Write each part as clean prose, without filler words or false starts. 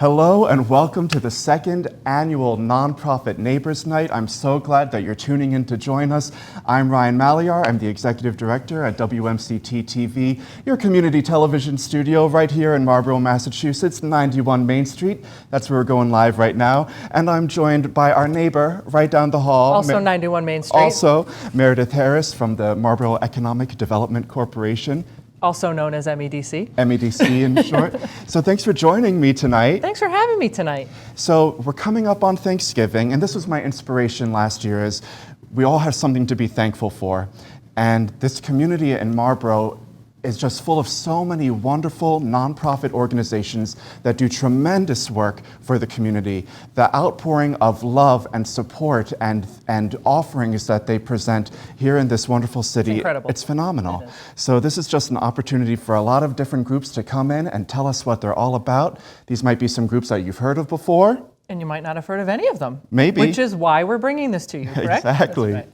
Hello and welcome to the second annual Nonprofit Neighbors Night. I'm so glad that you're tuning in to join us. I'm Ryan Maliar. I'm the Executive Director at WMCT-TV, your community television studio right here in Marlborough, Massachusetts, 91 Main Street. That's where we're going live right now. And I'm joined by our neighbor right down the hall. Also 91 Main Street. Also Meredith Harris from the Marlborough Economic Development Corporation. Also known as MEDC. MEDC in short. So thanks for joining me tonight. Thanks for having me tonight. So we're coming up on Thanksgiving, and this was my inspiration last year, is we all have something to be thankful for. And this community in Marlborough is just full of so many wonderful nonprofit organizations that do tremendous work for the community. The outpouring of love and support and offerings that they present here in this wonderful city, incredible. It's phenomenal. So this is just an opportunity for a lot of different groups to come in and tell us what they're all about. These might be some groups that you've heard of before. And you might not have heard of any of them. Maybe. Which is why we're bringing this to you, correct? Exactly. Right.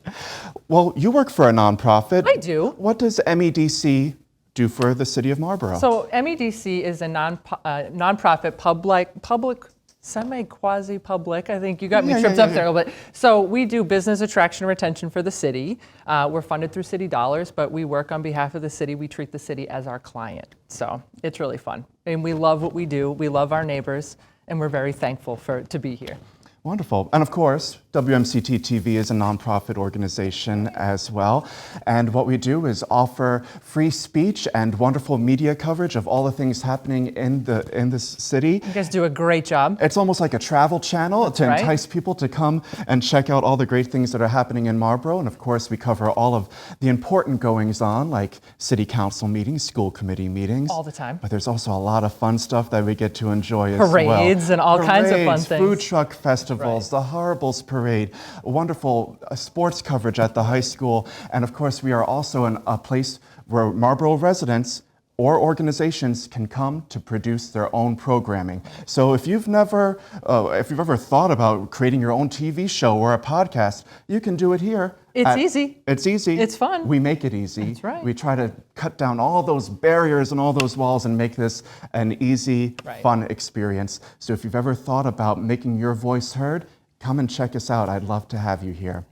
Well, you work for a nonprofit. I do. What does MEDC do for the city of Marlborough? So MEDC is a nonprofit, public, semi-quasi-public. I think you got me tripped up there a little bit. So we do business attraction and retention for the city. We're funded through city dollars, but we work on behalf of the city. We treat the city as our client. So it's really fun. And we love what we do. We love our neighbors, and we're very thankful to be here. Wonderful. And of course, WMCT-TV is a nonprofit organization as well. And what we do is offer free speech and wonderful media coverage of all the things happening in this city. You guys do a great job. It's almost like a travel channel to entice people to come and check out all the great things that are happening in Marlborough. And of course, we cover all of the important goings on, like city council meetings, school committee meetings. All the time. But there's also a lot of fun stuff that we get to enjoy as well. Parades and all kinds of fun things. Food truck festivals. The Horribles Parade, wonderful sports coverage at the high school, and of course we are also in a place where Marlborough residents or organizations can come to produce their own programming. So if you've ever thought about creating your own TV show or a podcast, you can do it here. It's easy. It's easy. It's fun. We make it easy. That's right. We try to cut down all those barriers and all those walls and make this an easy, fun experience. So if you've ever thought about making your voice heard, come and check us out. I'd love to have you here.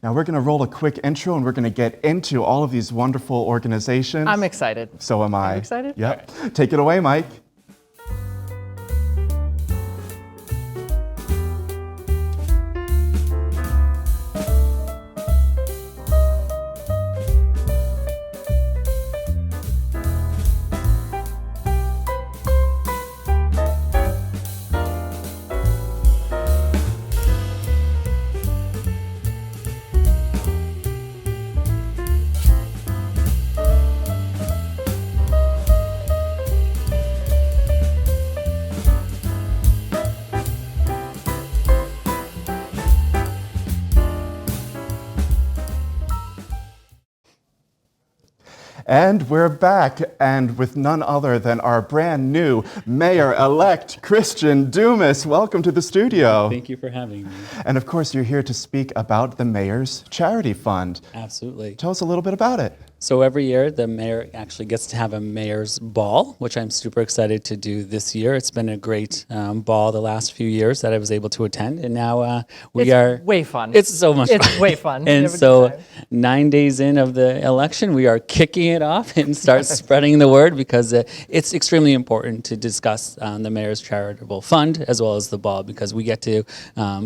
Now we're going to roll a quick intro and we're going to get into all of these wonderful organizations. I'm excited. So am I. Are you excited? Yep. Right. Take it away, Mike. And we're back, and with none other than our brand new Mayor-elect, Christian Dumas. Welcome to the studio. Thank you for having me. And of course, you're here to speak about the Mayor's Charity Fund. Absolutely. Tell us a little bit about it. So every year, the mayor actually gets to have a mayor's ball, which I'm super excited to do this year. It's been a great ball the last few years that I was able to attend, and now it's way fun. It's so much fun. It's way fun. And so 9 days in of the election, we are kicking it off and start spreading the word, because it's extremely important to discuss the mayor's charitable fund as well as the ball, because we get to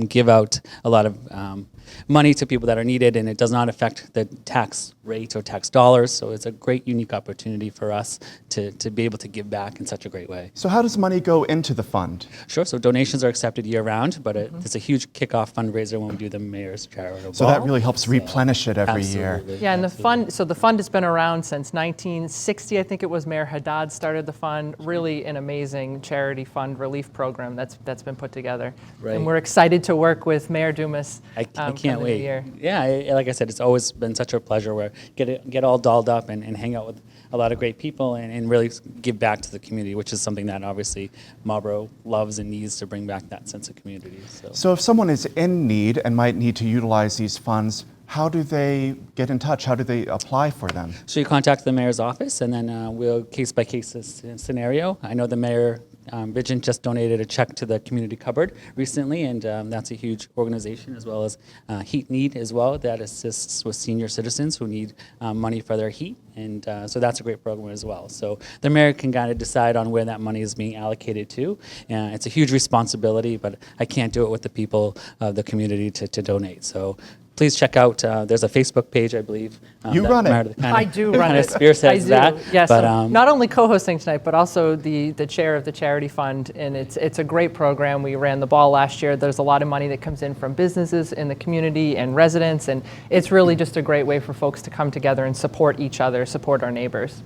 give out a lot of money to people that are needed, and it does not affect the tax rate or tax dollars. So it's a great, unique opportunity for us to be able to give back in such a great way. So how does money go into the fund? Sure. So donations are accepted year-round, but it's a huge kickoff fundraiser when we do the mayor's charitable So ball. that really helps replenish it every year. Yeah, and the fund has been around since 1960. I think it was Mayor Haddad started the fund. Really an amazing charity fund relief program that's been put together. Right. And we're excited to work with Mayor Dumas. I can't wait. Yeah, like I said, it's always been such a pleasure where get all dolled up and hang out with a lot of great people and really give back to the community, which is something that obviously Marlborough loves and needs to bring back that sense of community. So if someone is in need and might need to utilize these funds, how do they get in touch? How do they apply for them? So you contact the mayor's office, and then we'll case-by-case scenario. I know the mayor Vincent just donated a check to the community cupboard recently, and that's a huge organization, as well as Heat Need as well, that assists with senior citizens who need money for their heat. And so that's a great program as well. So the mayor can kind of decide on where that money is being allocated to. It's a huge responsibility, but I can't do it with the people of the community to donate. So please check out, there's a Facebook page, I believe. You run it. I do run it. Spearheads I do. that. Yes, But, so not only co-hosting tonight, but also the chair of the charity fund, and it's a great program. We ran the ball last year. There's a lot of money that comes in from businesses in the community and residents, and it's really just a great way for folks to come together and support each other, support our neighbors.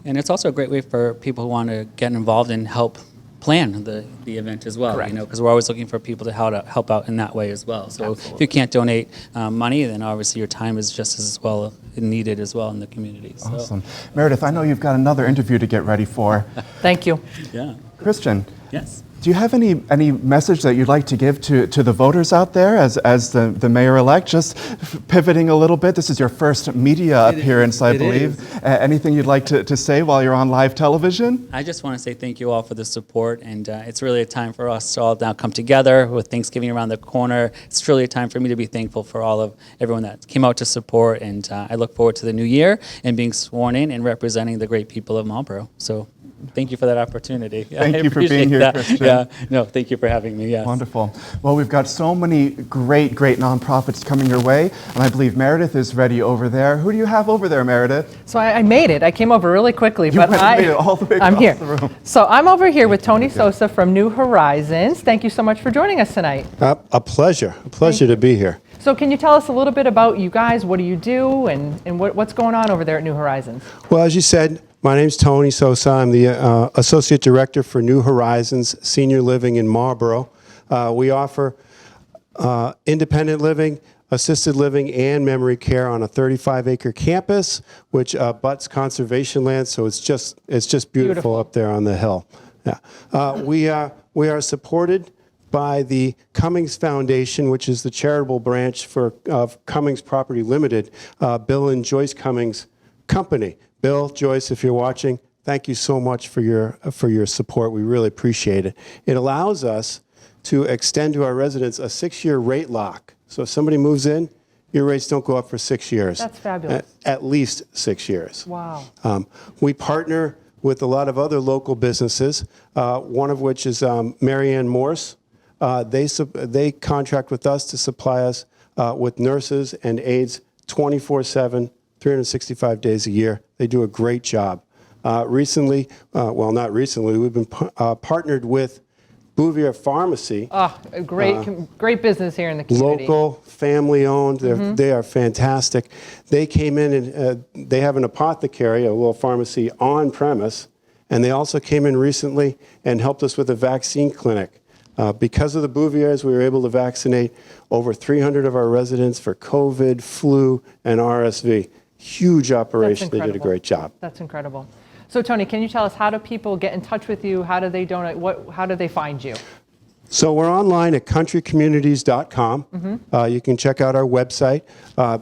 And it's also a great way for people who want to get involved and help plan the event as well. Correct. You know, because we're always looking for people to help out in that way as well. So if you can't donate money, then obviously your time is just as well needed as well in the community. So. Awesome. Meredith, I know you've got another interview to get ready for. Thank you. Yeah. Christian. Yes. Do you have any message that you'd like to give to the voters out there as the mayor-elect? Just pivoting a little bit, this is your first media appearance, I believe. Anything you'd like to say while you're on live television? I just want to say thank you all for the support, and it's really a time for us to all now come together with Thanksgiving around the corner. It's really a time for me to be thankful for everyone that came out to support, and I look forward to the new year and being sworn in and representing the great people of Marlborough. So thank you for that opportunity. Thank you for being here, Christian. Yeah, no, thank you for having me. Yes. Wonderful. Well, we've got so many great nonprofits coming your way, and I believe Meredith is ready over there. Who do you have over there, Meredith? So I made it. I came over really quickly, but made it all the way I'm across here. the room. So I'm over here with Tony Sosa from New Horizons. Thank you so much for joining us tonight. A pleasure to be here. So can you tell us a little bit about you guys? What do you do, and what's going on over there at New Horizons? Well, as you said, my name's Tony Sosa. I'm the Associate Director for New Horizons Senior Living in Marlborough. We offer independent living, assisted living, and memory care on a 35-acre campus, which butts conservation land, so it's just beautiful up there on the hill. Yeah. We are supported by the Cummings Foundation, which is the charitable branch of Cummings Property Limited, Bill and Joyce Cummings Company. Bill, Joyce, if you're watching, thank you so much for your support. We really appreciate it. It allows us to extend to our residents a 6-year rate lock. So if somebody moves in, your rates don't go up for 6 years. That's fabulous. At least 6 years. Wow. We partner with a lot of other local businesses, one of which is Marianne Morse. They contract with us to supply us with nurses and aides 24/7, 365 days a year. They do a great job. Recently, well, not recently, we've been partnered with Bouvier Pharmacy. Oh, a great business here in the community. Local, family-owned. They are fantastic. They came in and they have an apothecary, a little pharmacy on premise, and they also came in recently and helped us with a vaccine clinic. Because of the Bouviers, we were able to vaccinate over 300 of our residents for COVID, flu, and RSV. Huge operation. They did a great job. That's incredible. So Tony, can you tell us, how do people get in touch with you? How do they donate? How do they find you? So we're online at countrycommunities.com. You can check out our website.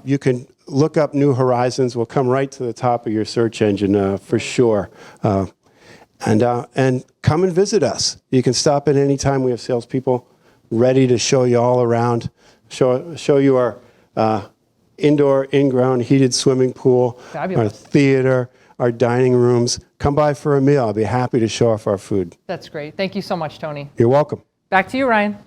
You can look up New Horizons. We'll come right to the top of your search engine for sure. And come and visit us. You can stop at any time. We have salespeople ready to show you all around, show you our indoor, in-ground heated swimming pool, Fabulous. our theater, our dining rooms. Come by for a meal. I'll be happy to show off our food. That's great. Thank you so much, Tony. You're welcome. Back to you, Ryan.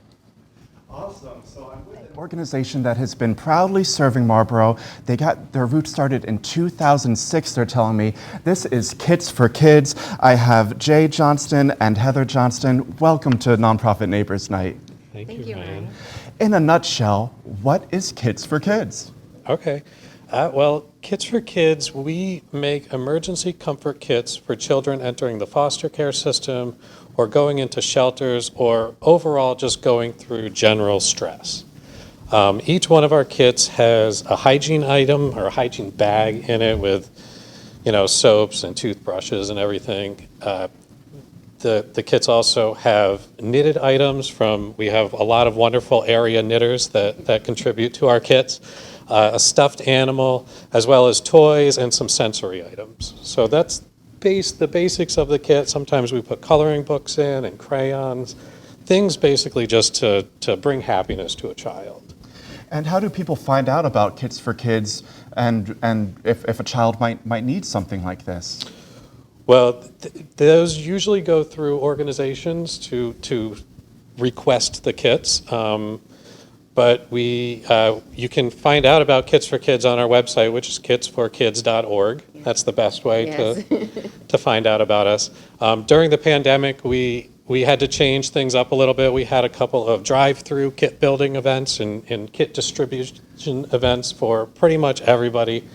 Awesome. So I'm with an organization that has been proudly serving Marlborough. They got their roots started in 2006, they're telling me. This is Kits for Kids. I have Jay Johnston and Heather Johnston. Welcome to Nonprofit Neighbors Night. Thank you, Ryan. In a nutshell, what is Kits for Kids? Okay. Well, Kits for Kids, we make emergency comfort kits for children entering the foster care system or going into shelters or overall just going through general stress. Each one of our kits has a hygiene item or a hygiene bag in it with, soaps and toothbrushes and everything. The kits also have knitted items we have a lot of wonderful area knitters that contribute to our kits. A stuffed animal, as well as toys and some sensory items. So that's the basics of the kit. Sometimes we put coloring books in and crayons, things basically just to bring happiness to a child. And how do people find out about Kits for Kids and if a child might need something like this? Well, those usually go through organizations to request the kits. But you can find out about Kits for Kids on our website, which is kitsforkids.org. That's the best way to find out about us. During the pandemic, we had to change things up a little bit. We had a couple of drive-through kit building events and kit distribution events for pretty much everybody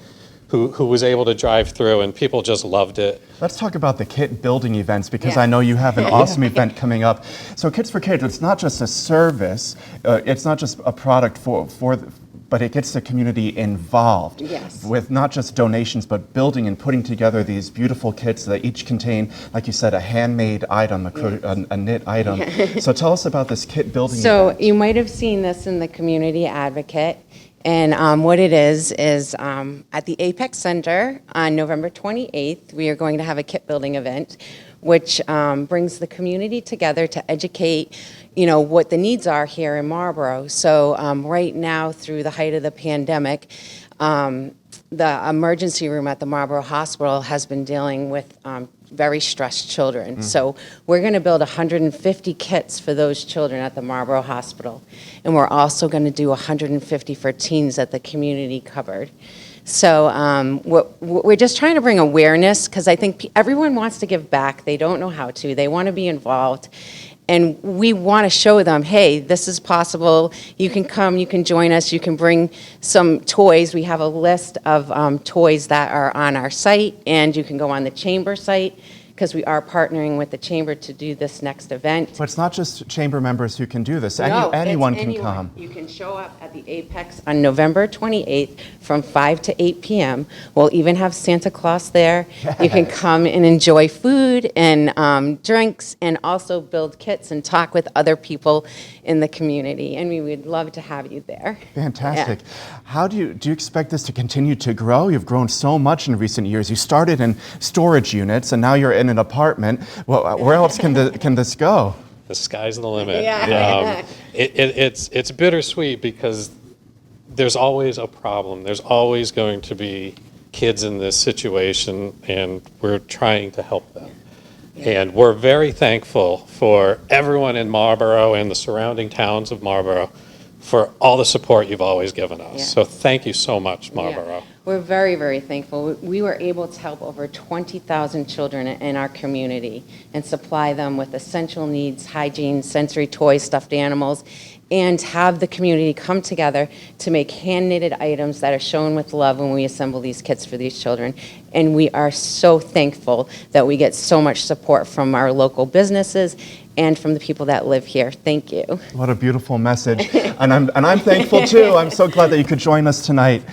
who was able to drive through, and people just loved it. Let's talk about the kit building events, because I know you have an awesome event coming up. So Kits for Kids, it's not just a service, it's not just a product but it gets the community involved with not just donations, but building and putting together these beautiful kits that each contain, like you said, a handmade item, a knit item. So tell us about this kit building event. You might have seen this in the Community Advocate. And what it is at the Apex Center on November 28th, we are going to have a kit building event, which brings the community together to educate, what the needs are here in Marlborough. So right now, through the height of the pandemic, the emergency room at the Marlborough Hospital has been dealing with very stressed children. So we're going to build 150 kits for those children at the Marlborough Hospital. And we're also going to do 150 for teens at the community cupboard. So we're just trying to bring awareness, because I think everyone wants to give back. They don't know how to. They want to be involved. And we want to show them, hey, this is possible. You can come, you can join us, you can bring some toys. We have a list of toys that are on our site, and you can go on the Chamber site, because we are partnering with the Chamber to do this next event. But it's not just Chamber members who can do this. No, anyone it's can come. You can show up at the Apex on November 28th from 5 to 8 p.m. We'll even have Santa Claus there. You can come and enjoy food and drinks, and also build kits and talk with other people in the community. And we would love to have you there. Fantastic. How do you expect this to continue to grow? You've grown so much in recent years. You started in storage units, and now you're in an apartment. Well, where else can this go? The sky's the limit. Yeah. It's bittersweet, because there's always a problem. There's always going to be kids in this situation, and we're trying to help them. And we're very thankful for everyone in Marlborough and the surrounding towns of Marlborough for all the support you've always given us. Yeah. So thank you so much, Marlborough. Yeah. We're very, very thankful. We were able to help over 20,000 children in our community and supply them with essential needs, hygiene, sensory toys, stuffed animals, and have the community come together to make hand-knitted items that are shown with love when we assemble these kits for these children. And we are so thankful that we get so much support from our local businesses and from the people that live here. Thank you. What a beautiful message. And I'm thankful too. I'm so glad that you could join us tonight.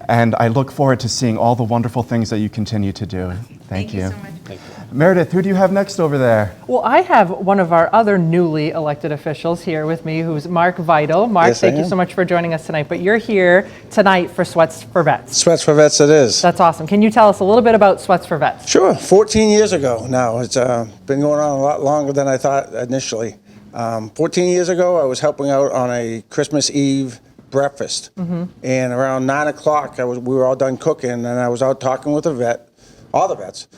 And I look forward to seeing all the wonderful things that you continue to do. Thank you. So much. Thank you. Meredith, who do you have next over there? Well, I have one of our other newly elected officials here with me, who's Mark Vital. Mark, Yes, thank I you am. so much for joining us tonight. But you're here tonight for Sweats for Vets. Sweats for Vets it is. That's awesome. Can you tell us a little bit about Sweats for Vets? Sure, 14 years ago now. It's been going on a lot longer than I thought initially. 14 years ago, I was helping out on a Christmas Eve breakfast. And around 9 o'clock, we were all done cooking, and I was out talking with a vet, all the vets.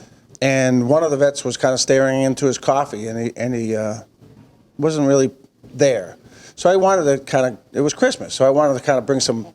And one of the vets was kind of staring into his coffee, and he wasn't really there. So I wanted to it was Christmas, so I wanted to kind of bring some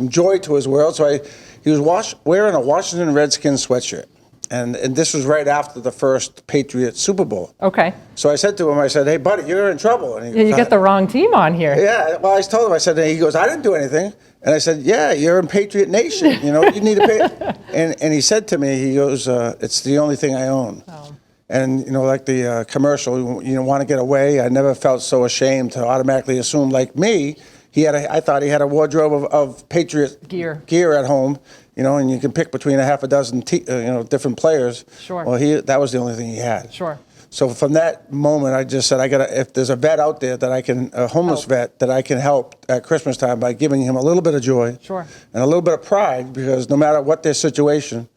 joy to his world. So he was wearing a Washington Redskins sweatshirt. And this was right after the first Patriots Super Bowl. Okay. So I said to him, hey, buddy, you're in trouble. And You get the wrong team on here. Yeah, well, I told him, he goes, I didn't do anything. And I said, yeah, you're in Patriot Nation. You need to pay. And he said to me, he goes, it's the only thing I own. Oh. And, like the commercial, want to get away. I never felt so ashamed to automatically assume, like me, I thought he had a wardrobe of Patriot gear at home, and you can pick between a half a dozen, different players. Sure. Well, that was the only thing he had. Sure. So from that moment, I just said, if there's a vet out there that a homeless vet that I can help at Christmas time by giving him a little bit of joy. Sure. And a little bit of pride, because no matter what their situation,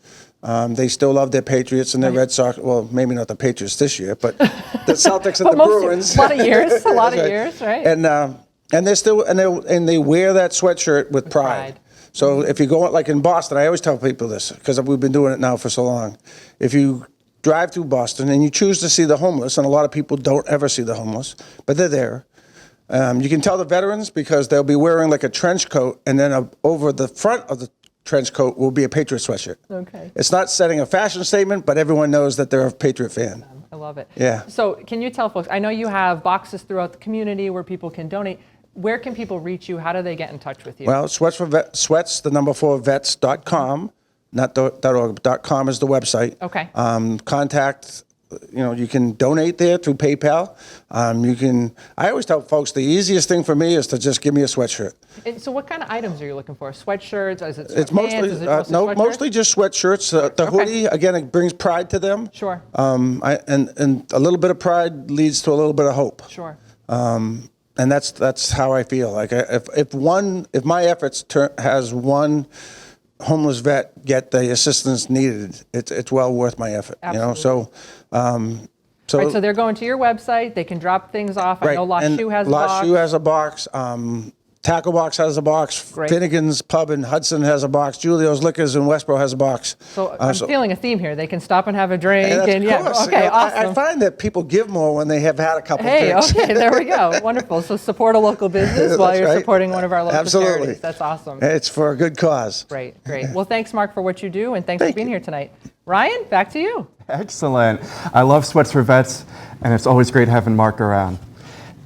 They still love their Patriots and their Red Sox. Well, maybe not the Patriots this year, but the Celtics and But the most- Bruins. a lot of years, a lot of That's years, right? And they're still and they wear that sweatshirt with pride. pride. So if you go out, like in Boston, I always tell people this because we've been doing it now for so long. If you drive through Boston and you choose to see the homeless, and a lot of people don't ever see the homeless, but they're there. You can tell the veterans because they'll be wearing like a trench coat, and then over the front of the trench coat will be a Patriot sweatshirt. Okay. It's not setting a fashion statement, but everyone knows that they're a Patriot fan. I love it. Yeah. So can you tell folks, I know you have boxes throughout the community where people can donate. Where can people reach you? How do they get in touch with you? Well, sweats, the number 4 vets.com, not .org, .com is the website. Okay. Contact, you can donate there through PayPal. I always tell folks the easiest thing for me is to just give me a sweatshirt. And so what kind of items are you looking for? Sweatshirts? Is it sweatpants? It's mostly, Is it mostly no, sweatshirts? mostly just sweatshirts. The Okay. hoodie, again, it brings pride to them. Sure. And a little bit of pride leads to a little bit of hope. Sure. And that's how I feel. Like if my efforts has one homeless vet get the assistance needed, it's well worth my effort. Absolutely. So Right, so they're going to your website. They can drop things off. I know Lost and Shoe has a Lost box. Shoe has a box. Tackle Box has a box. Great. Finnegan's Pub in Hudson has a box. Julio's Liquors in Westboro has a box. So I'm feeling a theme here. They can stop and have a drink. And And of course, okay, I awesome. find that people give more when they have had a couple Hey, drinks. okay, there we go. Wonderful. So support a local business while That's you're right. supporting one of our local Absolutely. charities. That's awesome. It's for a good cause. Great, great. Well, thanks, Mark, for what you do, and thanks for Thank being you. here tonight. Ryan, back to you. Excellent. I love Sweats for Vets, and it's always great having Mark around.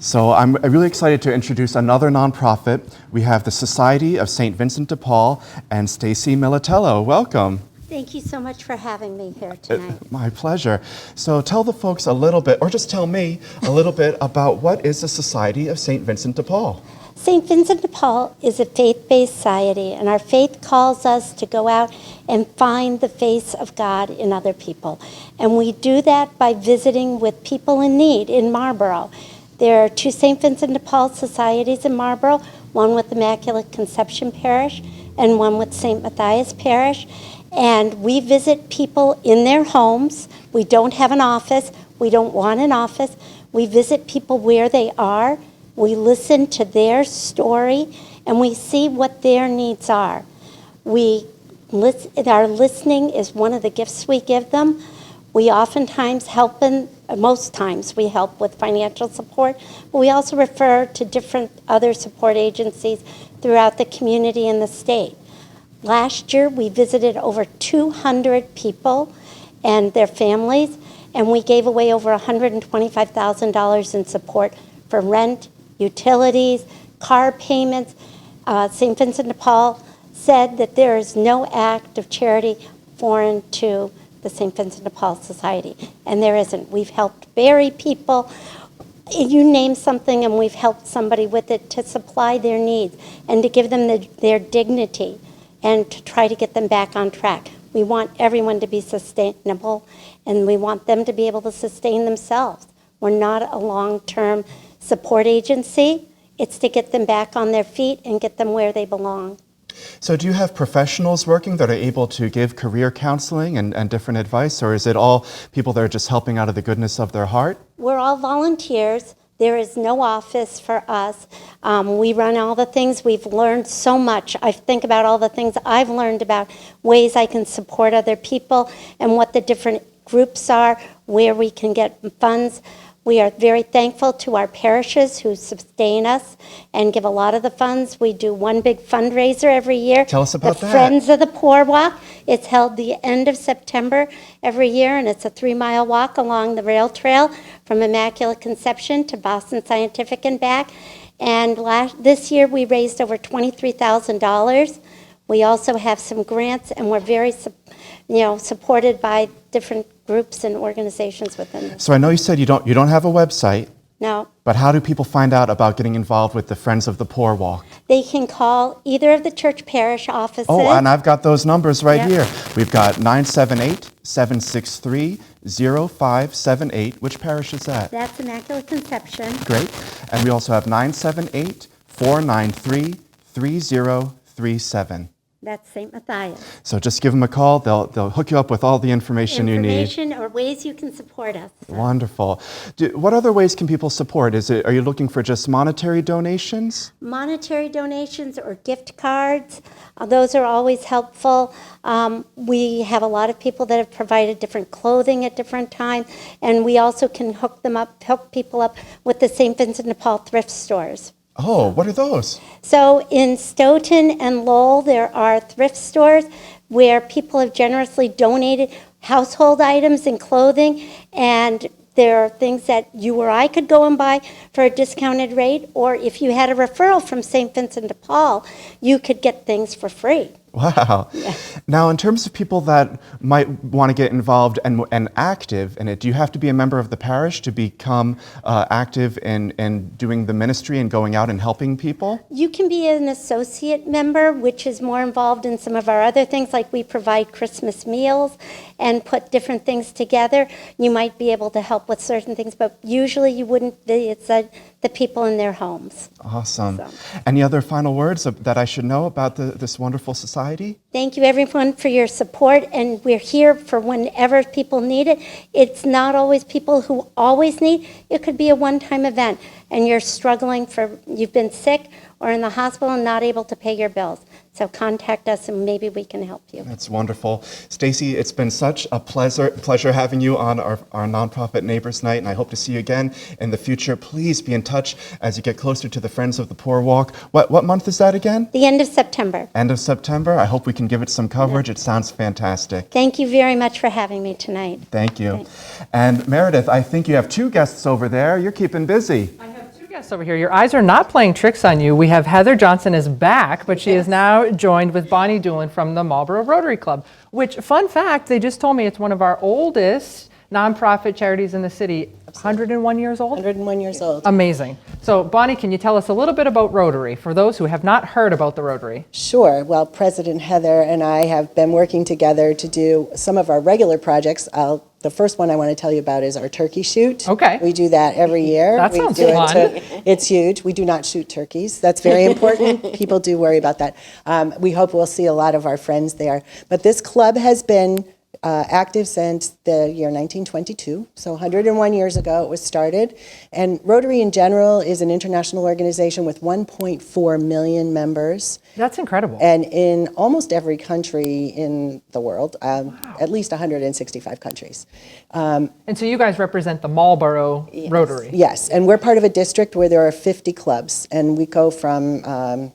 So I'm really excited to introduce another nonprofit. We have the Society of St. Vincent de Paul and Stacy Militello. Welcome. Thank you so much for having me here tonight. My pleasure. So tell the folks a little bit, or just tell me a little bit about what is the Society of St. Vincent de Paul? St. Vincent de Paul is a faith-based society, and our faith calls us to go out and find the face of God in other people. And we do that by visiting with people in need in Marlborough. There are 2 St. Vincent de Paul societies in Marlborough, one with Immaculate Conception Parish and one with St. Matthias Parish. And we visit people in their homes. We don't have an office. We don't want an office. We visit people where they are. We listen to their story, and we see what their needs are. Our listening is one of the gifts we give them. We oftentimes help most times we help with financial support, but we also refer to different other support agencies throughout the community and the state. Last year, we visited over 200 people and their families, and we gave away over $125,000 in support for rent, utilities, car payments. St. Vincent de Paul said that there is no act of charity foreign to the St. Vincent de Paul Society, and there isn't. We've helped bury people. You name something, and we've helped somebody with it to supply their needs and to give them their dignity and to try to get them back on track. We want everyone to be sustainable, and we want them to be able to sustain themselves. We're not a long-term support agency. It's to get them back on their feet and get them where they belong. So do you have professionals working that are able to give career counseling and different advice, or is it all people that are just helping out of the goodness of their heart? We're all volunteers. There is no office for us. We run all the things. We've learned so much. I think about all the things I've learned about ways I can support other people and what the different groups are, where we can get funds. We are very thankful to our parishes who sustain us and give a lot of the funds. We do one big fundraiser every year. Tell us about the that. Friends of the Poor Walk. It's held the end of September every year, and it's a 3-mile walk along the rail trail from Immaculate Conception to Boston Scientific and back. And this year we raised over $23,000. We also have some grants, and we're very supported by different groups and organizations within this. So I know you said you don't have a website, No, but how do people find out about getting involved with the Friends of the Poor Walk? they can call either of the church parish offices. Oh, and I've got those numbers right Yep. here. We've got 978-763-0578. Which parish is that? That's Immaculate Conception. Great. And we also have 978-493-3037. That's St. Matthias. So just give them a call. They'll hook you up with all the information you need. Information or ways you can support us. Wonderful. What other ways can people support? Are you looking for just monetary donations? Monetary donations or gift cards, those are always helpful. We have a lot of people that have provided different clothing at different times, and we also can hook people up with the St. Vincent de Paul thrift stores. Oh, what are those? So in Stoughton and Lowell, there are thrift stores where people have generously donated household items and clothing, and there are things that you or I could go and buy for a discounted rate, or if you had a referral from St. Vincent de Paul, you could get things for free. Wow. Yeah. Now, in terms of people that might want to get involved and active in it, do you have to be a member of the parish to become active in doing the ministry and going out and helping people? You can be an associate member, which is more involved in some of our other things, like we provide Christmas meals and put different things together. You might be able to help with certain things, but usually you wouldn't be. It's the people in their homes. Awesome. So. Any other final words that I should know about this wonderful society? Thank you, everyone, for your support, and we're here for whenever people need it. It's not always people who always need. It could be a one-time event, and you're struggling you've been sick or in the hospital and not able to pay your bills. So contact us, and maybe we can help you. That's wonderful. Stacy, it's been such a pleasure having you on our Nonprofit Neighbors Night, and I hope to see you again in the future. Please be in touch as you get closer to the Friends of the Poor Walk. What month is that again? The end of September. End of September. I hope we can give it some coverage. It sounds fantastic. Thank you very much for having me tonight. Thank you. And Meredith, I think you have two guests over there. You're keeping busy. I have two guests over here. Your eyes are not playing tricks on you. We have Heather Johnson is back, but she is now joined with Bonnie Doolin from the Marlborough Rotary Club, which, fun fact, they just told me it's one of our oldest nonprofit charities in the city. 101 years old? 101 years old. Amazing. So, Bonnie, can you tell us a little bit about Rotary for those who have not heard about the Rotary? Sure. Well, President Heather and I have been working together to do some of our regular projects. The first one I want to tell you about is our turkey shoot. Okay. We do that every year. That We sounds do it fun. It's huge. We do not shoot turkeys. That's very important. People do worry about that. We hope we'll see a lot of our friends there. But this club has been active since the year 1922, so 101 years ago it was started. And Rotary in general is an international organization with 1.4 million members. That's incredible. And in almost every country in the world, at least 165 countries. And so you guys represent the Marlborough Rotary. Yes, and we're part of a district where there are 50 clubs, and we go from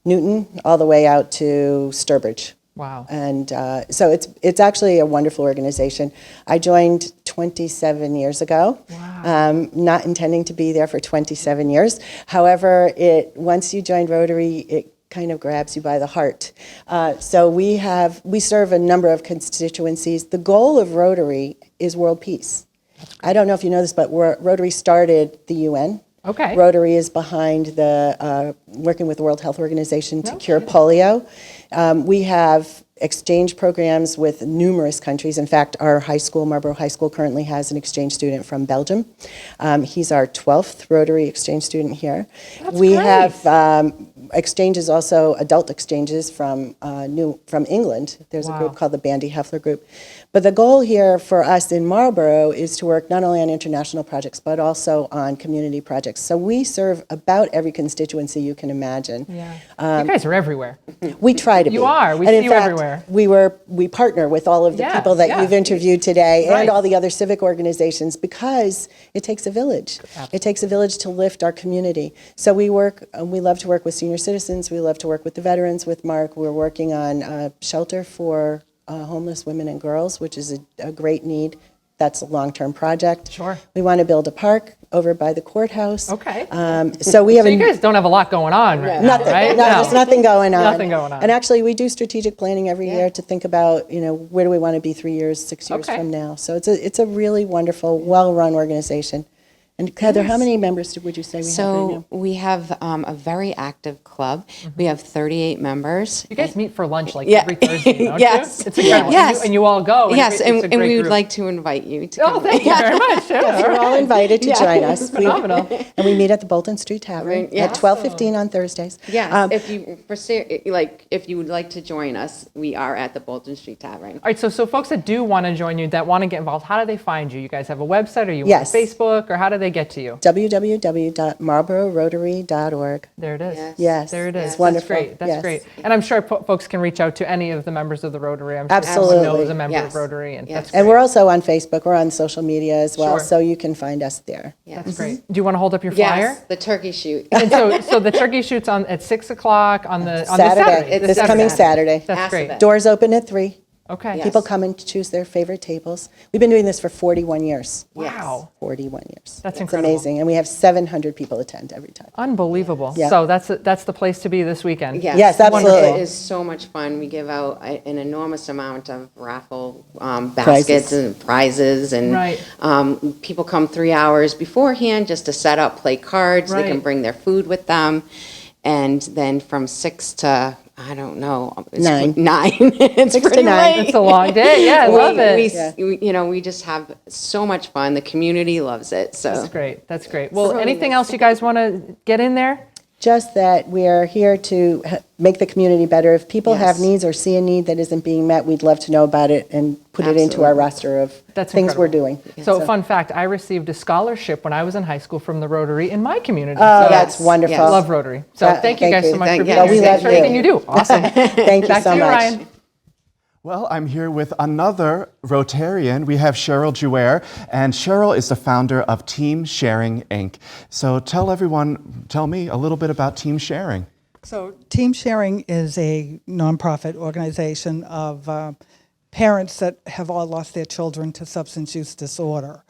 Newton all the way out to Sturbridge. Wow. And so it's actually a wonderful organization. I joined 27 years ago, not intending to be there for 27 years. However, once you join Rotary, it kind of grabs you by the heart. So we serve a number of constituencies. The goal of Rotary is world peace. I don't know if you know this, but Rotary started the UN. Okay. Rotary is behind working with the World Health Organization to cure polio. We have exchange programs with numerous countries. In fact, our high school, Marlborough High School, currently has an exchange student from Belgium. He's our 12th Rotary exchange student here. We have exchanges also, adult exchanges from England. There's a group called the Bandy Heffler Group. But the goal here for us in Marlborough is to work not only on international projects, but also on community projects. So we serve about every constituency you can imagine. Yeah. You guys are everywhere. We try to be. You are. We And see in you fact, everywhere. We partner with all of the people that you've interviewed today and all the other civic organizations because it takes a village. Absolutely. It takes a village to lift our community. So we love to work with senior citizens. We love to work with the veterans. With Mark, we're working on a shelter for homeless women and girls, which is a great need. That's a long-term project. Sure. We want to build a park over by the courthouse. Okay. So we have you guys don't have a lot going on right now, nothing. right? No, there's nothing going on. Nothing going on. And actually, we do strategic planning every year to think about, where do we want to be 3 years, 6 years from now. So it's a really wonderful, well-run organization. And Heather, how many members would you say we have right So now? we have a very active club. We have 38 members. You guys meet for lunch like Yeah. every Thursday, don't Yes. you? It's incredible. Yes. And you all go. Yes, it's a and great we would group. like to invite you to Oh, come. thank you very much. Yeah, You're all invited to join us. Phenomenal. And we meet at the Bolton Street Tavern Yeah. at 12:15 on Thursdays. Yes, if you would like to join us, we are at the Bolton Street Tavern. All right, so folks that do want to join you, that want to get involved, how do they find you? You guys have a website, or you Yes. on Facebook, or how do they get to you? www.marlboroughRotary.org. There it is. Yes. There it is. It's wonderful. That's great. That's Yes. great. And I'm sure folks can reach out to any of the members of the Rotary. I'm sure Absolutely. everyone knows a member Yes. of Rotary, and Yes. that's great. And we're also on Facebook. We're on social media as well, Sure. so you can find us there. That's great. Do you want to hold up your flyer? Yes, the turkey shoot. And so the turkey shoot's on at 6 o'clock on the Saturday. Saturday. This coming Saturday. That's great. Acid. Doors open at 3. Okay. People come and choose their favorite tables. We've been doing this for 41 years. Wow. 41 years. That's It's incredible. amazing. And we have 700 people attend every time. Unbelievable. Yeah. So that's the place to be this weekend. Yes, absolutely. It is so much fun. We give out an enormous amount of raffle Prizes. baskets and prizes, and Right. people come 3 hours beforehand just to set up, play cards. They can Right. bring their food with them, and then from 6 to, I don't know, it's 9. 9. It's 6 to pretty 9. late. It's a long day. Yeah, I love it. We just have so much fun. The community loves it. So That's great. That's great. Well, anything else you guys want to get in there? Just that we are here to make the community better. If people have Yes. needs or see a need that isn't being met, we'd love to know about it and put it into our Absolutely. roster of That's things incredible. we're doing. So, fun fact, I received a scholarship when I was in high school from the Rotary in my community. Oh, So that's wonderful. yes. love Rotary. So thank you thank guys you. so much for being Yeah, here. we Thanks love for everything you. you do. Awesome. Thank you Back so to you, much. Ryan. Well, I'm here with another Rotarian. We have Cheryl Jouer, and Cheryl is the founder of Team Sharing, Inc. So tell me a little bit about Team Sharing. So Team Sharing is a nonprofit organization of parents that have all lost their children to substance use disorder.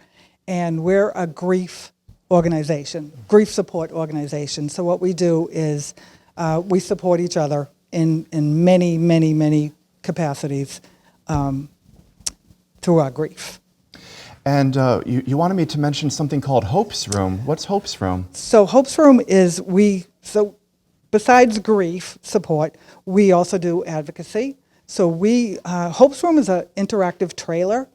And we're a grief organization, grief support organization. So what we do is we support each other in many, many, many capacities through our grief. And you wanted me to mention something called Hope's Room. What's Hope's Room? So Hope's Room is besides grief support, we also do advocacy. So Hope's Room is an interactive trailer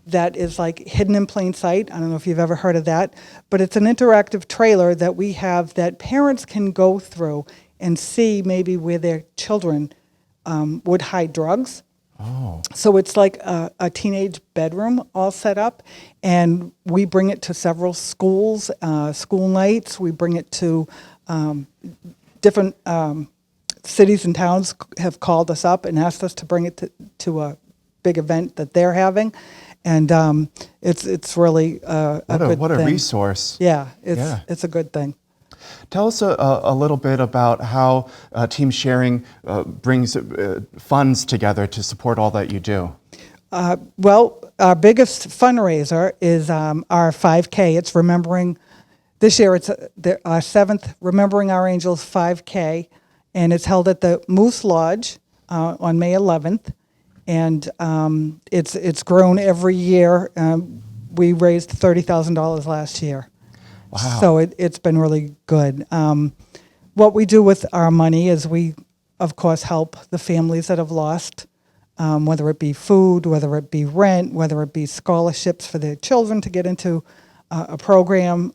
that is like hidden in plain sight. I don't know if you've ever heard of that, but it's an interactive trailer that we have that parents can go through and see maybe where their children would hide drugs. So it's like a teenage bedroom all set up, and we bring it to several schools, school nights. We bring it to different cities and towns have called us up and asked us to bring it to a big event that they're having, and it's really a good What a thing. resource. Yeah, Yeah. it's a good thing. Tell us a little bit about how Team Sharing brings funds together to support all that you do. Well, our biggest fundraiser is our 5K. It's remembering, this year it's our 7th Remembering Our Angels 5K, and it's held at the Moose Lodge on May 11th, and it's grown every year. We raised $30,000 last year. Wow. So it's been really good. What we do with our money is we, of course, help the families that have lost, whether it be food, whether it be rent, whether it be scholarships for their children to get into a program.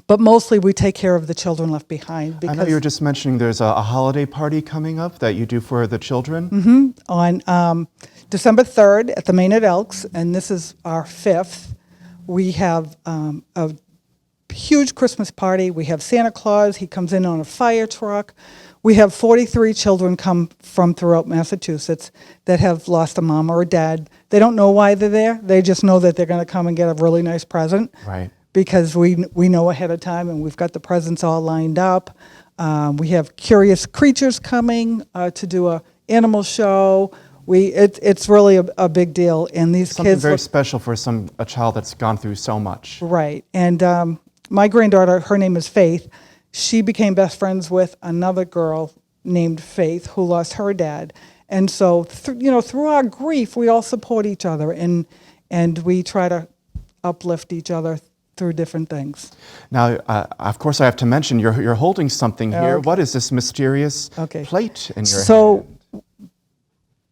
But mostly we take care of the children left behind. I know you were just mentioning there's a holiday party coming up that you do for the children. Mm-hmm. On December 3rd at the Maynard Elks, and this is our 5th, we have a huge Christmas party. We have Santa Claus. He comes in on a fire truck. We have 43 children come from throughout Massachusetts that have lost a mom or a dad. They don't know why they're there. They just know that they're going to come and get a really nice present. Right. Because we know ahead of time, and we've got the presents all lined up. We have Curious Creatures coming to do a animal show. It's really a big deal, and these Something kids very look special for a child that's gone through so much. right. And my granddaughter, her name is Faith. She became best friends with another girl named Faith who lost her dad, and so through our grief, we all support each other, and we try to uplift each other through different things. Now, of course, I have to mention you're holding something here. Okay. What is this mysterious Okay. plate in your hand? So,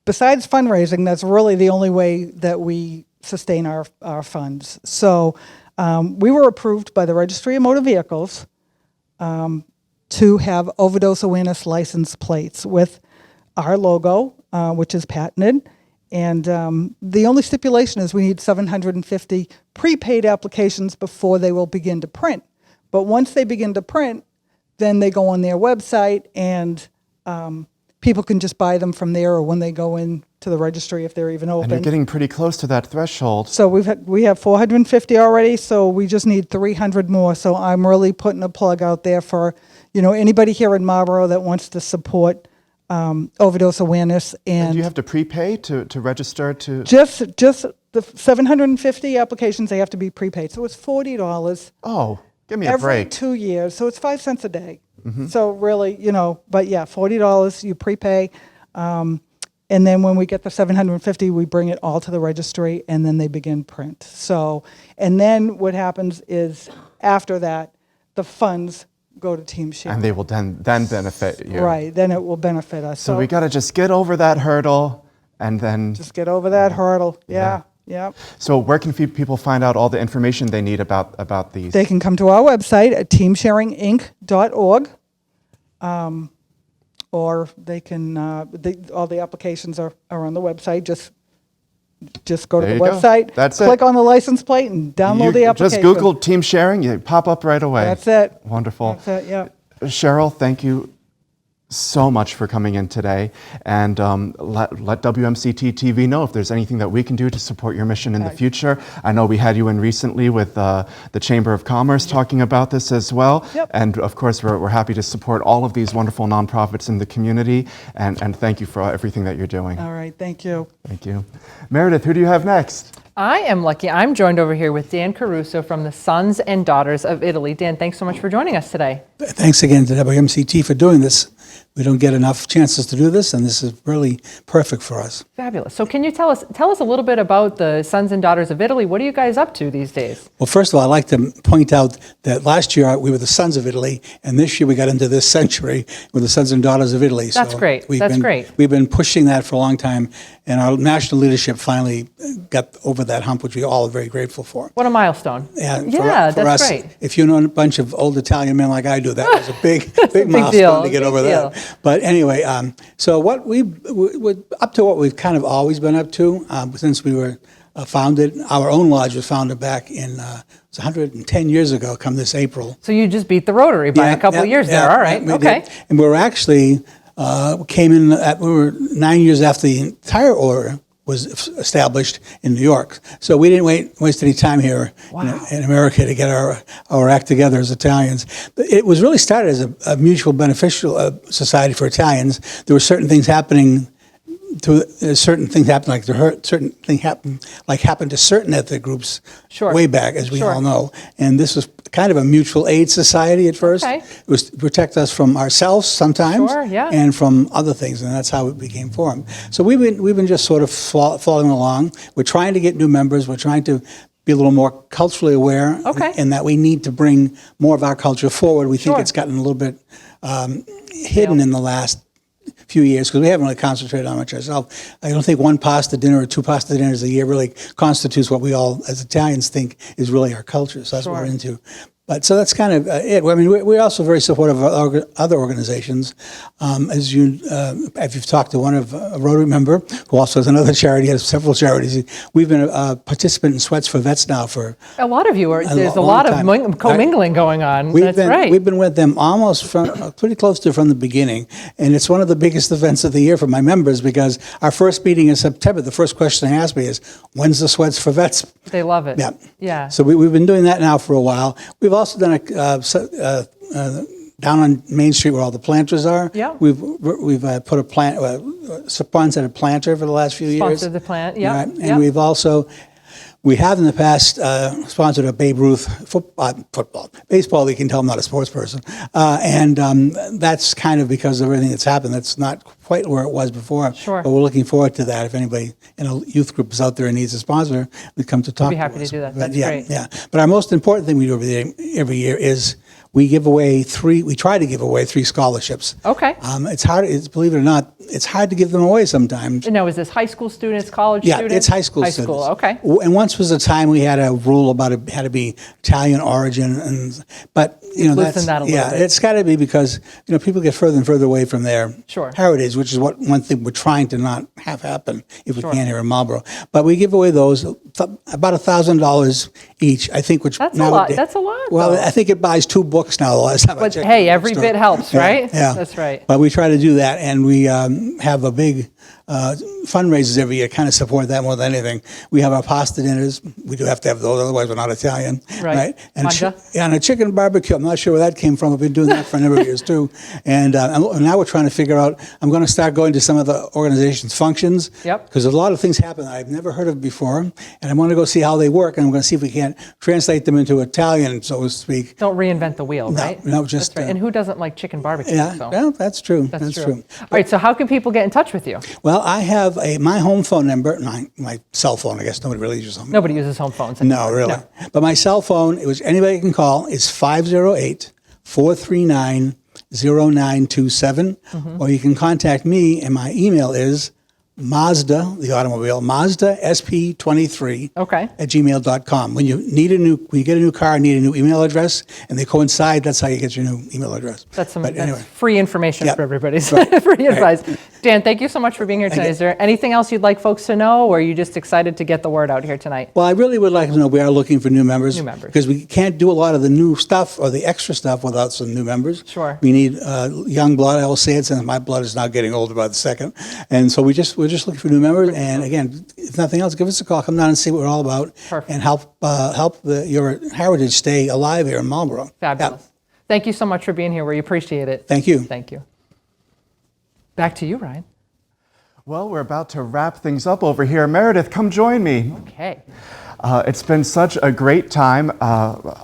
besides fundraising, that's really the only way that we sustain our funds. So, we were approved by the Registry of Motor Vehicles to have overdose awareness license plates with our logo, which is patented. And the only stipulation is we need 750 prepaid applications before they will begin to print. But once they begin to print, then they go on their website and people can just buy them from there, or when they go in to the registry if they're even open. And you're getting pretty close to that threshold. So we have 450 already, so we just need 300 more. So I'm really putting a plug out there for, anybody here in Marlborough that wants to support overdose awareness. And do you have to prepay to register to? Just the 750 applications, they have to be prepaid. So it's $40 Oh, give me a every break. 2 years. So it's 5 cents a day. So really, but yeah, $40 you prepay. And then when we get the 750, we bring it all to the registry, and then they begin print. So, and then what happens is after that, the funds go to Team Share. And they will then benefit you. Right, then it will benefit us. So we got to just get over that hurdle, and then. Just get over that hurdle. Yeah. So where can people find out all the information they need about these? They can come to our website at teamsharinginc.org. Or they can, all the applications are on the website. Just go to There the you go. website, That's click it. on the license plate, and download the application. Just Google team sharing, you pop up right away. That's it. Wonderful. That's it, yeah. Cheryl, thank you so much for coming in today, and let WMCT-TV know if there's anything that we can do to support your mission in the future. I know we had you in recently with the Chamber of Commerce talking about this as well. Yep. And of course, we're happy to support all of these wonderful nonprofits in the community, and thank you for everything that you're doing. All right, thank you. Thank you. Meredith, who do you have next? I am lucky. I'm joined over here with Dan Caruso from the Sons and Daughters of Italy. Dan, thanks so much for joining us today. Thanks again to WMCT for doing this. We don't get enough chances to do this, and this is really perfect for us. Fabulous. So can you tell us a little bit about the Sons and Daughters of Italy? What are you guys up to these days? Well, first of all, I'd like to point out that last year we were the Sons of Italy, and this year we got into this century with the Sons and Daughters of Italy. That's great. That's great. We've been pushing that for a long time, and our national leadership finally got over that hump, which we all are very grateful for. What a milestone. Yeah, that's us, great. If you know a bunch of old Italian men like I do, that was a big big milestone deal, to get big over deal. that. But anyway, so what we're up to, what we've kind of always been up to since we were founded. Our own lodge was founded back in it's 110 years ago. Come this April. So you just beat the Rotary by a couple of years there. All right. We Okay. did. And we're actually we were 9 years after the entire order was established in New York. So we didn't waste any time here in America to get our act together as Italians. But it was really started as a mutual beneficial society for Italians. There were certain things happening happened to certain ethnic groups way back, as we all know. And this was kind of a mutual aid society at first. Okay. It was to protect us from ourselves sometimes, Yeah. and from other things, and that's how it became formed. So we've been just sort of following along. We're trying to get new members. We're trying to be a little more culturally aware, in that we need to bring more of our culture forward. We think it's gotten a little bit hidden in the last few years because we haven't really concentrated on much ourselves. I don't think one pasta dinner or two pasta dinners a year really constitutes what we all as Italians think is really our culture. So that's what we're into. But so that's kind of it. I mean, we're also very supportive of other organizations. If you've talked to one of a Rotary member who also has another charity, has several charities. We've been a participant in Sweats for Vets now for a lot of you are. There's a long lot time. of commingling going on. That's right. We've been with them almost pretty close to from the beginning, and it's one of the biggest events of the year for my members because our first meeting in September. The first question they ask me is, "When's the Sweats for Vets?" They love it. Yeah. So we've been doing that now for a while. We've also done down on Main Street where all the planters are. Yeah. We've put a sponsored a planter for the last few years. Sponsored the plant. Yeah. Right? And we've also We have in the past sponsored a Babe Ruth football. Baseball, you can tell I'm not a sports person. And that's kind of because of everything that's happened. That's not quite where it was before. Sure. But we're looking forward to that. If anybody in a youth group is out there and needs a sponsor, we come to talk be to happy to us. do that. But That's yeah, great. Yeah. But our most important thing we do every year is we give away we try to give away 3 scholarships. Okay. It's hard, believe it or not, it's hard to give them away sometimes. Now, is this high school students, college Yeah, students? it's high school High students. school, okay. And once was a time we had a rule about it had to be Italian origin, but Loosen that's that a little bit. it's got to be because people get further and further away from their Sure. heritage, which is one thing we're trying to not have happen if we can here in Marlborough. But we give away those about $1,000 each, I think. Which That's a lot. That's a lot, Well, though. I think it buys 2 books now. The last time I But checked. hey, the every bookstore. bit helps, Yeah, right? Yeah, That's right. But we try to do that, and we have a big fundraisers every year, kind of support that more than anything. We have our pasta dinners. We do have to have those, otherwise we're not Italian. Right. And, Mangia? and a chicken barbecue. I'm not sure where that came from. We've been doing that for a number of years too. And now we're trying to figure out, I'm going to start going to some of the organization's functions. Yep. Because a lot of things happen that I've never heard of before. And I want to go see how they work. And I'm going to see if we can't translate them into Italian, so to speak. Don't reinvent the wheel, right? No, just. That's right. And who doesn't like chicken barbecue? Yeah, So. well, that's true. That's true. All right, so how can people get in touch with you? Well, I have my home phone number, my cell phone, I guess nobody really uses home. Nobody uses home phones No, anymore. really. But my cell phone, which anybody can call, is 508-439-0927. Or you can contact me, and my email is Mazda, the automobile, Mazda SP23 Okay. at gmail.com. When you get a new car, need a new email address, and they coincide, that's how you get your new email address. That's But anyway. free information Yep. for everybody. Right. Free advice. Dan, thank you so much for being here tonight. Is there anything else you'd like folks to know, or are you just excited to get the word out here tonight? Well, I really would like to know we are looking for new members. New members. Because we can't do a lot of the new stuff or the extra stuff without some new members. Sure. We need young blood. I will say it, since my blood is now getting older by the second. And so we're just looking for new members. And again, if nothing else, give us a call. Come down and see what we're all about. Perfect. And help your heritage stay alive here in Marlborough. Fabulous. Yeah. Thank you so much for being here. We appreciate it. Thank you. Thank you. Back to you, Ryan. Well, we're about to wrap things up over here. Meredith, come join me. Okay. It's been such a great time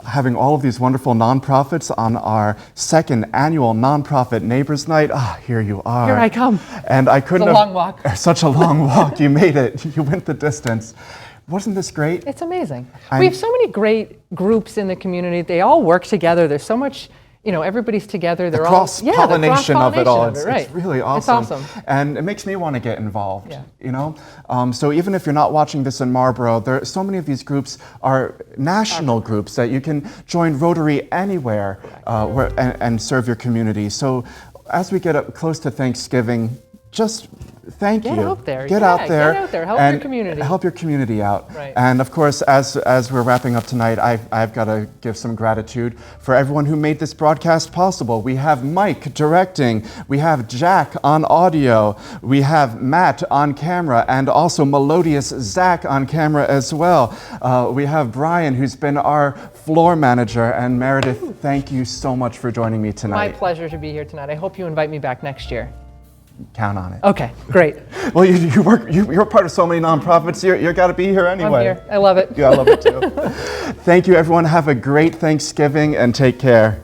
having all of these wonderful nonprofits on our second annual Nonprofit Neighbors Night. Here you are. Here I come. And I couldn't It's a have... long walk. Such a long walk. You made it. You went the distance. Wasn't this great? It's amazing. We have so many great groups in the community. They all work together. There's so much, everybody's together. They're the cross-pollination of it all. It's right. really awesome. It's awesome. And it makes me want to get involved, Yeah. So even if you're not watching this in Marlborough, so many of these groups are national groups that you can join Rotary anywhere and serve your community. So as we get up close to Thanksgiving, just thank you. Get out there. Get Yeah, out there. get out there. Help and your community. Help your community out. Right. And of course, as we're wrapping up tonight, I've got to give some gratitude for everyone who made this broadcast possible. We have Mike directing, we have Jack on audio, we have Matt on camera, and also melodious Zach on camera as well. We have Brian, who's been our floor manager, and Meredith, thank you so much for joining me tonight. My pleasure to be here tonight. I hope you invite me back next year. Count on it. Okay, great. Well, you're part of so many nonprofits. You've got to be here anyway. I'm here. I love it. Yeah, I love it too. Thank you, everyone. Have a great Thanksgiving and take care.